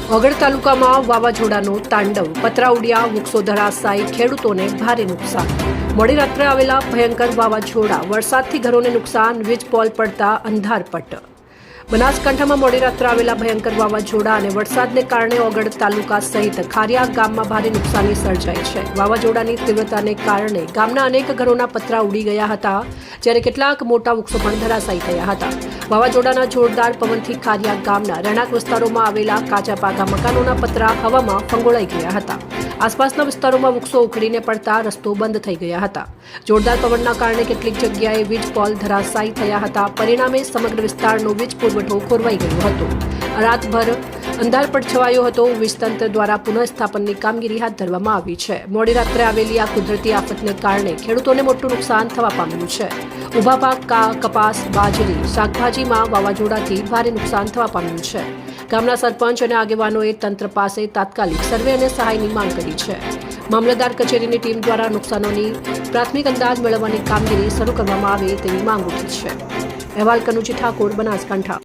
વગડ તાલુકામાં વાવાઝોડાનો તાંડવ, પતરા ઉડ્યા, વૃક્ષો ધરાશાયી, ખેડૂતોને ભારે નુકસાન. મોડી રાત્રે આવેલા ભયંકર વાવાઝોડા, વરસાદથી ઘરોને નુકસાન, વીજ પોલ પડતા અંધારપટ. બનાસકાંઠામાં મોડી રાત્રે આવેલા ભયંકર વાવાઝોડા અને વરસાદને કારણે વગડ તાલુકા સહિત ખારિયા ગામમાં ભારે નુકસાની સર્જાઈ છે. વાવાઝોડાની તીવ્રતાને કારણે ગામના અનેક ઘરોના પતરા ઉડી ગયા હતા, જ્યારે કેટલાક મોટા વૃક્ષો પણ ધરાશાયી થયા હતા. વાવાઝોડાના જોરદાર પવનથી ખારિયા ગામના રહેણાંક વિસ્તારોમાં આવેલા કાચા પાકા મકાનોના પતરા હવામાં ફંગોળાઈ ગયા હતા. આસપાસના વિસ્તારોમાં વૃક્ષો ઉખડીને પડતા રસ્તો બંધ થઈ ગયા હતા. જોરદાર પવનના કારણે કેટલીક જગ્યાએ વીજ પોલ ધરાશાયી થયા હતા. પરિણામે સમગ્ર વિસ્તારનો વીજ પુરવઠો ખોરવાઈ ગયો હતો. રાતભર અંધારપટ છવાયો હતો. વીજતંત્ર દ્વારા પુનઃસ્થાપનની કામગીરી હાથ ધરવામાં આવી છે. મોડી રાત્રે આવેલી આ કુદરતી આફતને કારણે ખેડૂતોને મોટું નુકસાન થવા પામ્યું છે. ઊભા પાક, કપાસ, બાજરી, શાકભાજીમાં વાવાઝોડાથી ભારે નુકસાન થવા પામ્યું છે. ગામના સરપંચ અને આગેવાનોએ તંત્ર પાસે તાત્કાલિક સર્વે અને સહાયની માંગ કરી છે. મામલતદાર કચેરીની ટીમ દ્વારા નુકસાનોની પ્રાથમિક અંદાજ મેળવવાની કામગીરી શરૂ કરવામાં આવે તેવી માંગ ઉઠી છે. અહેવાલ કનુજી ઠાકોર, બનાસકાંઠા.